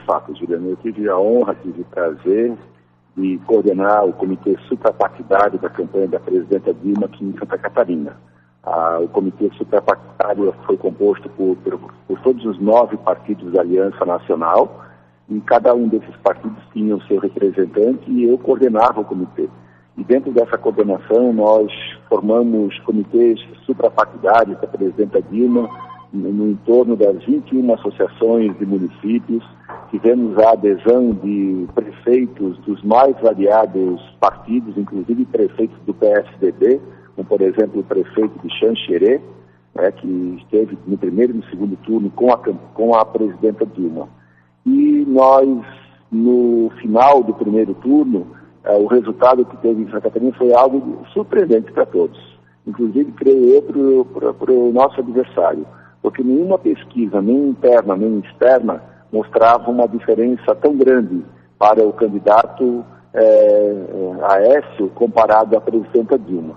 fato, Juliano. Eu tive a honra, tive o prazer de coordenar o comitê suprapartidário da campanha da presidenta Dilma aqui em Santa Catarina. O comitê suprapartidário foi composto por todos os 9 partidos da Aliança Nacional, e cada um desses partidos tinha o seu representante e eu coordenava o comitê. E dentro dessa coordenação nós formamos comitês suprapartidários da presidenta Dilma no entorno das 21 associações de municípios. Tivemos a adesão de prefeitos dos mais variados partidos, inclusive prefeitos do PSDB, como por exemplo o prefeito de Xanxerê, que esteve no primeiro e no segundo turno com a presidenta Dilma. E nós, no final do primeiro turno, o resultado que teve em Santa Catarina foi algo surpreendente para todos, inclusive, creio eu, para o nosso adversário, porque nenhuma pesquisa, nem interna, nem externa, mostrava uma diferença tão grande para o candidato Aécio comparado à presidenta Dilma.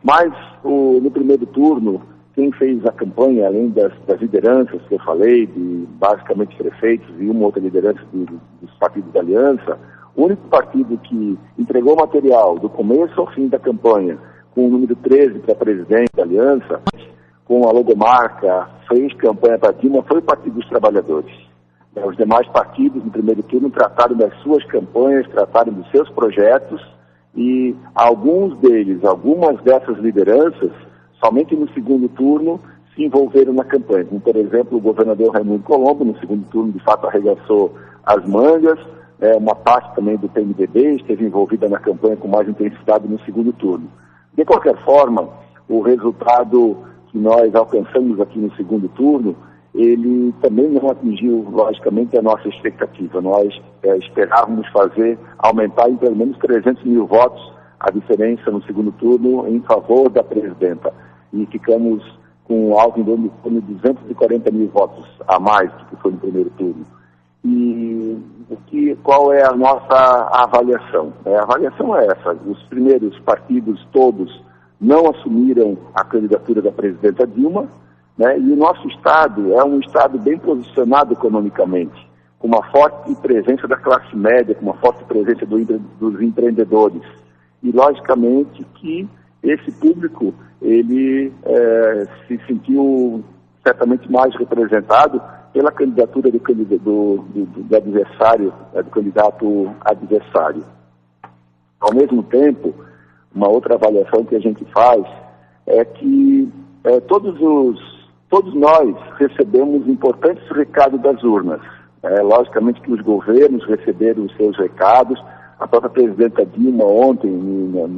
Mas, no primeiro turno, quem fez a campanha, além das lideranças que eu falei, de basicamente prefeitos e uma outra liderança dos partidos da Aliança, o único partido que entregou material do começo ao fim da campanha, com o número 13 para presidente da Aliança, com a logomarca, fez campanha para Dilma, foi o Partido dos Trabalhadores. Os demais partidos, no primeiro turno, trataram das suas campanhas, trataram dos seus projetos, e alguns deles, algumas dessas lideranças, somente no segundo turno, se envolveram na campanha. Como, por exemplo, o governador Raimundo Colombo, no segundo turno, de fato, arregaçou as mangas. Uma parte também do PMDB esteve envolvida na campanha com mais intensidade no segundo turno. De qualquer forma, o resultado que nós alcançamos aqui no segundo turno, ele também não atingiu, logicamente, a nossa expectativa. Nós esperávamos aumentar em pelo menos 300 mil votos a diferença no segundo turno em favor da presidenta. E ficamos com algo em torno de 240 mil votos a mais do que foi no primeiro turno. E qual é a nossa avaliação? A avaliação é essa: os primeiros partidos todos não assumiram a candidatura da presidenta Dilma, e o nosso Estado é um Estado bem posicionado economicamente, com uma forte presença da classe média, com uma forte presença dos empreendedores. E, logicamente, que esse público, ele se sentiu certamente mais representado pela candidatura do adversário, do candidato adversário. Ao mesmo tempo, uma outra avaliação que a gente faz é que todos nós recebemos importantes recados das urnas. Logicamente que os governos receberam os seus recados. A própria presidenta Dilma ontem,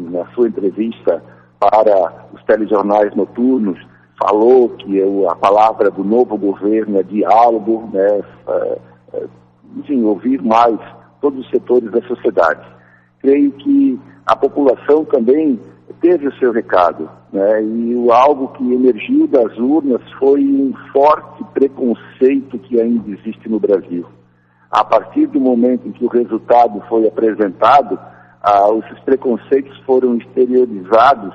na sua entrevista para os telejornais noturnos, falou que a palavra do novo governo é diálogo, enfim, ouvir mais todos os setores da sociedade. Creio que a população também teve o seu recado, e algo que emergiu das urnas foi um forte preconceito que ainda existe no Brasil. A partir do momento em que o resultado foi apresentado, esses preconceitos foram exteriorizados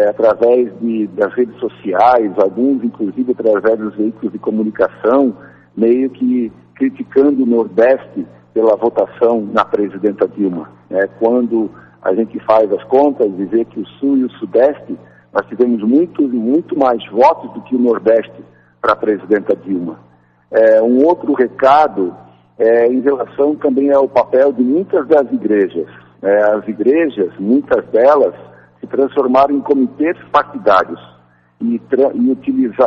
através das redes sociais, alguns inclusive através dos veículos de comunicação, meio que criticando o Nordeste pela votação na presidenta Dilma. Quando a gente faz as contas e vê que o Sul e o Sudeste, nós tivemos muito mais votos do que o Nordeste para a presidenta Dilma. Um outro recado em relação também ao papel de muitas das igrejas. As igrejas, muitas delas, se transformaram em comitês partidários e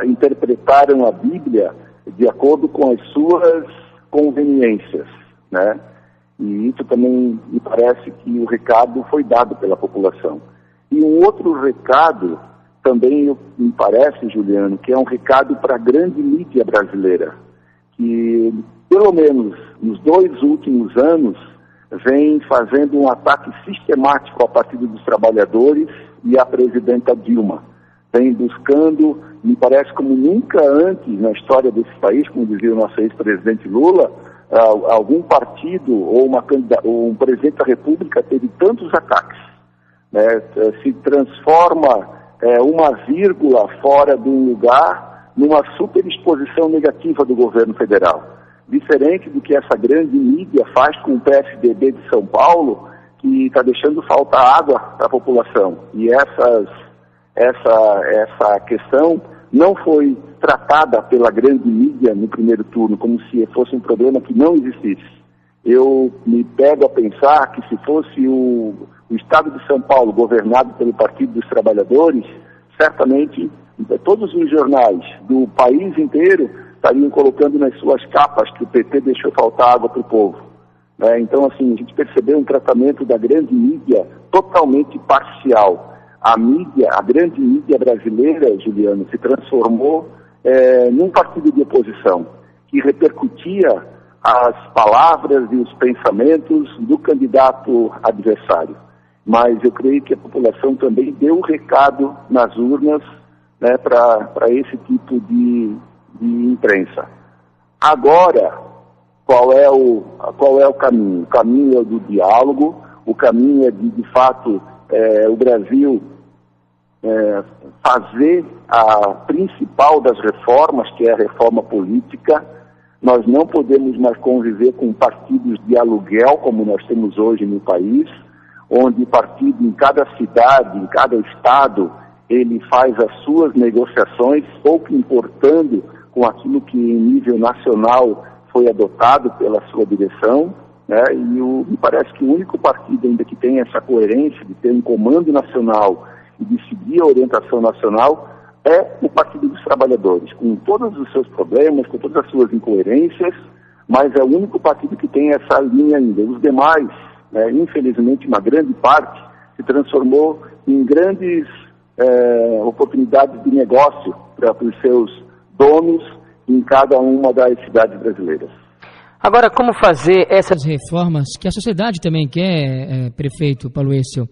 interpretaram a Bíblia de acordo com as suas conveniências, E isso também me parece que o recado foi dado pela população. E um outro recado também me parece, Juliano, que é um recado para a grande mídia brasileira, que pelo menos nos 2 últimos anos vem fazendo um ataque sistemático ao Partido dos Trabalhadores e à presidenta Dilma. Vem buscando, me parece como nunca antes na história desse país, como dizia o nosso ex-presidente Lula, algum partido ou um presidente da República teve tantos ataques. Se transforma uma vírgula fora de um lugar numa superexposição negativa do governo federal. diferente do que essa grande mídia faz com o PSDB de São Paulo, que está deixando faltar água para a população. E essa questão não foi tratada pela grande mídia no primeiro turno, como se fosse um problema que não existisse. Eu me pego a pensar que se fosse o Estado de São Paulo governado pelo Partido dos Trabalhadores, certamente todos os jornais do país inteiro estariam colocando nas suas capas que o PT deixou faltar água para o povo. Então, assim, a gente percebeu um tratamento da grande mídia totalmente parcial. A grande mídia brasileira, Juliano, se transformou num partido de oposição que repercutia as palavras e os pensamentos do candidato adversário. Mas eu creio que a população também deu o recado nas urnas, né, para esse tipo de imprensa. Agora, qual é o caminho? O caminho é do diálogo, o caminho é de fato, o Brasil fazer a principal das reformas, que é a reforma política. Nós não podemos mais conviver com partidos de aluguel, como nós temos hoje no país, onde o partido em cada cidade, em cada estado, ele faz as suas negociações, pouco importando com aquilo que em nível nacional foi adotado pela sua direção, né? E me parece que o único partido ainda que tem essa coerência de ter um comando nacional e de seguir a orientação nacional é o Partido dos Trabalhadores, com todos os seus problemas, com todas as suas incoerências, mas é o único partido que tem essa linha ainda. Os demais, né, infelizmente, uma grande parte se transformou em grandes oportunidades de negócio para os seus donos em cada uma das cidades brasileiras. Agora, como fazer essas reformas que a sociedade também quer, prefeito Paloécio?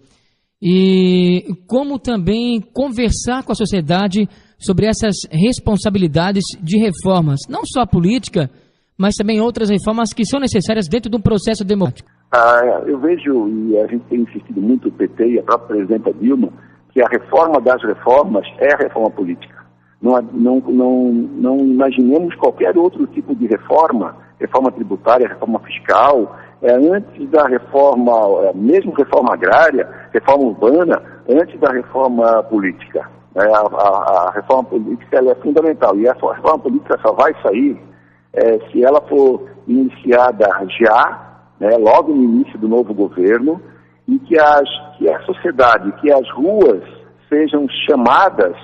E como também conversar com a sociedade sobre essas responsabilidades de reformas, não só a política, mas também outras reformas que são necessárias dentro de um processo democrático? Eu vejo, e a gente tem insistido muito, o PT e a própria presidenta Dilma, que a reforma das reformas é a reforma política. Não imaginemos qualquer outro tipo de reforma tributária, reforma fiscal, antes da reforma, mesmo reforma agrária, reforma urbana, antes da reforma política. A reforma política ela é fundamental, e a reforma política só vai sair se ela for iniciada já, logo no início do novo governo, e que a sociedade, que as ruas sejam chamadas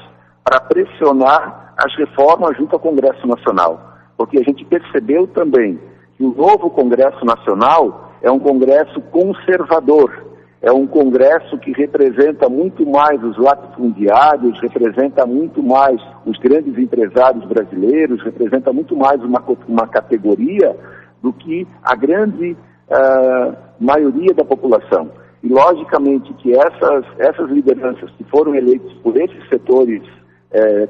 para pressionar as reformas junto ao Congresso Nacional. Porque a gente percebeu também que o novo Congresso Nacional é um Congresso conservador, é um Congresso que representa muito mais os latifundiários, representa muito mais os grandes empresários brasileiros, representa muito mais uma categoria do que a grande maioria da população. E, logicamente, que essas lideranças que foram eleitas por esses setores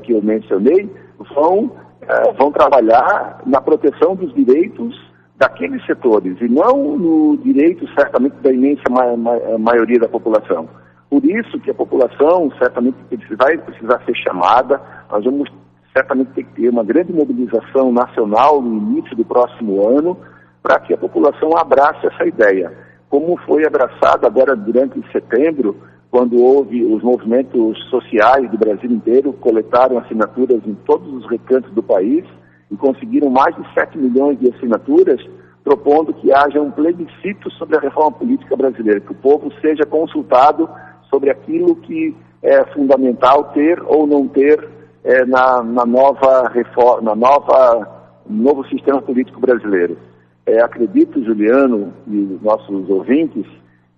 que eu mencionei vão trabalhar na proteção dos direitos daqueles setores e não no direito, certamente, da imensa maioria da população. Por isso que a população, certamente, vai precisar ser chamada. Nós vamos, certamente, ter que ter uma grande mobilização nacional no início do próximo ano para que a população abrace essa ideia. Como foi abraçada agora durante setembro, quando houve os movimentos sociais do Brasil inteiro, coletaram assinaturas em todos os recantos do país e conseguiram mais de 7 milhões de assinaturas, propondo que haja um plebiscito sobre a reforma política brasileira, que o povo seja consultado sobre aquilo que é fundamental ter ou não ter no novo sistema político brasileiro. Acredito, Juliano e nossos ouvintes,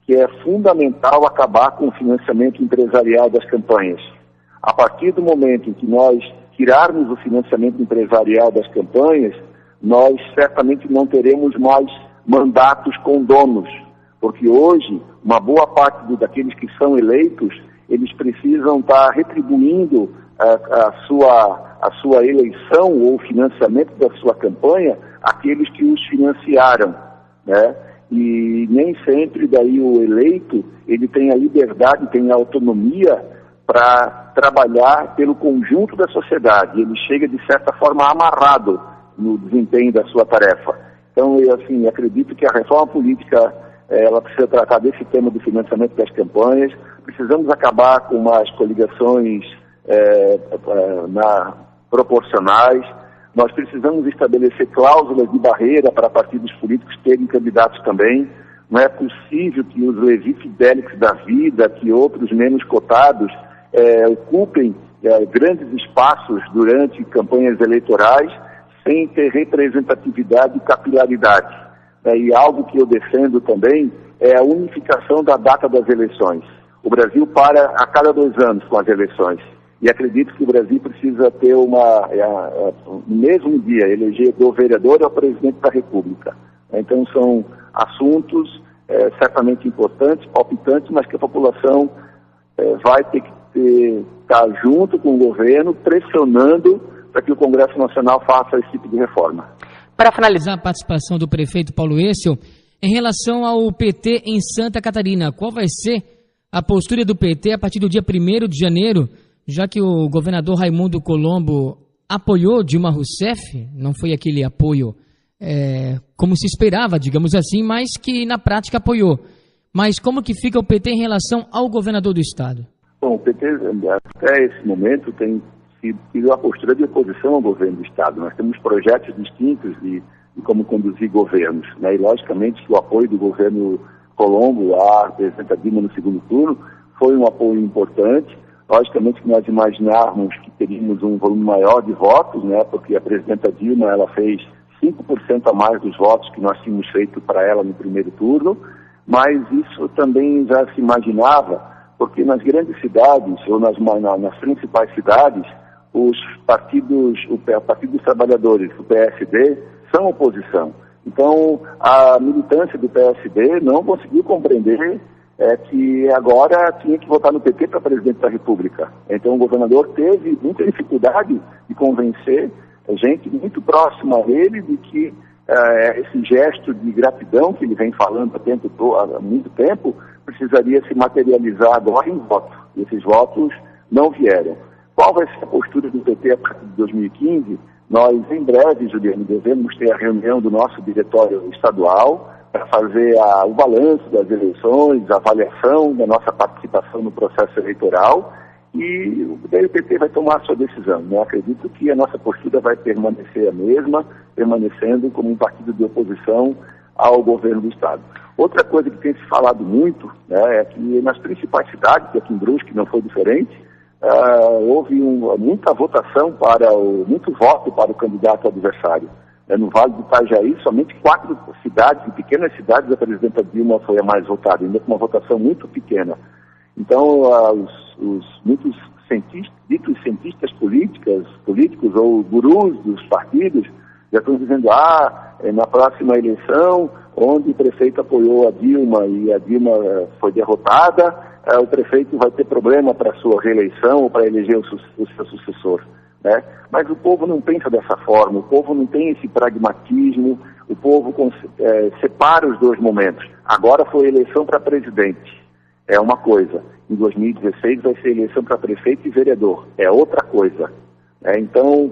que é fundamental acabar com o financiamento empresarial das campanhas. A partir do momento em que nós tirarmos o financiamento empresarial das campanhas, nós certamente não teremos mais mandatos com donos, porque hoje, uma boa parte daqueles que são eleitos, eles precisam estar retribuindo a sua eleição ou o financiamento da sua campanha àqueles que os financiaram, né? E nem sempre daí o eleito, ele tem a liberdade, tem a autonomia para trabalhar pelo conjunto da sociedade. Ele chega, de certa forma, amarrado no desempenho da sua tarefa. Então, eu assim, acredito que a reforma política ela precisa tratar desse tema do financiamento das campanhas. Precisamos acabar com as coligações proporcionais. Nós precisamos estabelecer cláusulas de barreira para partidos políticos terem candidatos também. Não é possível que os Levi Fidelix da vida, que outros menos cotados, ocupem grandes espaços durante campanhas eleitorais sem ter representatividade e capilaridade. E algo que eu defendo também é a unificação da data das eleições. O Brasil para a cada 2 anos com as eleições. E acredito que o Brasil precisa ter no mesmo dia, eleger do vereador ao presidente da República. Então são assuntos certamente importantes, palpitantes, mas que a população vai ter que estar junto com o governo, pressionando para que o Congresso Nacional faça esse tipo de reforma. Para finalizar a participação do prefeito Paulo Essel, em relação ao PT em Santa Catarina, qual vai ser a postura do PT a partir do dia 1º de janeiro, já que o governador Raimundo Colombo apoiou Dilma Rousseff, não foi aquele apoio como se esperava, digamos assim, mas que na prática apoiou. Mas como que fica o PT em relação ao governador do estado? Bom, o PT até esse momento tem sido a postura de oposição ao governo do estado. Nós temos projetos distintos de como conduzir governos, né? E logicamente que o apoio do governo Colombo à presidenta Dilma no segundo turno foi um apoio importante. Logicamente que nós imaginávamos que teríamos um volume maior de votos, né? Porque a presidenta Dilma ela fez 5% a mais dos votos que nós tínhamos feito para ela no primeiro turno, mas isso também já se imaginava, porque nas grandes cidades, ou nas principais cidades, os partidos, o Partido dos Trabalhadores, o PSD, são oposição. Então, a militância do PSD não conseguiu compreender que agora tinha que votar no PT para presidente da República. Então, o governador teve muita dificuldade de convencer gente muito próxima a ele de que esse gesto de gratidão que ele vem falando há muito tempo precisaria se materializar agora em voto. E esses votos não vieram. Qual vai ser a postura do PT a partir de 2015? Nós, em breve, Juliano, devemos ter a reunião do nosso diretório estadual para fazer o balanço das eleições, a avaliação da nossa participação no processo eleitoral. E o PT vai tomar a sua decisão. Eu acredito que a nossa postura vai permanecer a mesma, permanecendo como um partido de oposição ao governo do estado. Outra coisa que tem se falado muito, né, é que nas principais cidades, aqui em Brusque não foi diferente, houve muita votação muito voto para o candidato adversário. No Vale do Itajaí, somente 4 cidades, em pequenas cidades, a presidenta Dilma foi a mais votada, ainda com uma votação muito pequena. Então, muitos ditos cientistas políticos ou gurus dos partidos já estão dizendo, na próxima eleição, onde o prefeito apoiou a Dilma e a Dilma foi derrotada, o prefeito vai ter problema para a sua reeleição ou para eleger o seu sucessor. Né? Mas o povo não pensa dessa forma, o povo não tem esse pragmatismo, o povo separa os dois momentos. Agora foi eleição para presidente. É uma coisa. Em 2016 vai ser eleição para prefeito e vereador. É outra coisa. Então,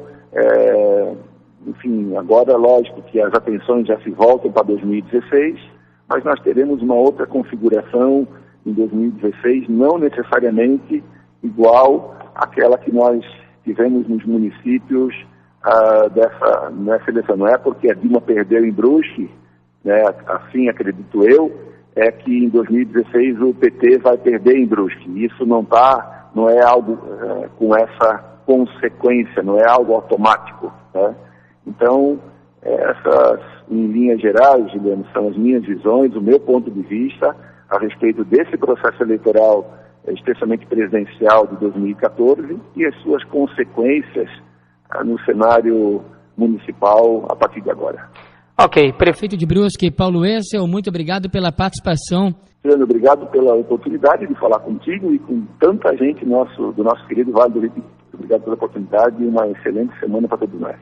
enfim, agora é lógico que as atenções já se voltam para 2016, mas nós teremos uma outra configuração em 2016, não necessariamente igual àquela que nós tivemos nos municípios nessa eleição. Não é porque a Dilma perdeu em Brusque, né, assim acredito eu, é que em 2016 o PT vai perder em Brusque. Isso não é algo com essa consequência, não é algo automático. Né? Então, essas, em linhas gerais, Juliano, são as minhas visões, o meu ponto de vista a respeito desse processo eleitoral, especialmente presidencial de 2014, e as suas consequências no cenário municipal a partir de agora. Ok, prefeito de Brusque, Paulo Essel, muito obrigado pela participação. Obrigado pela oportunidade de falar contigo e com tanta gente do nosso querido Vale do Rio. Obrigado pela oportunidade e uma excelente semana para todos nós.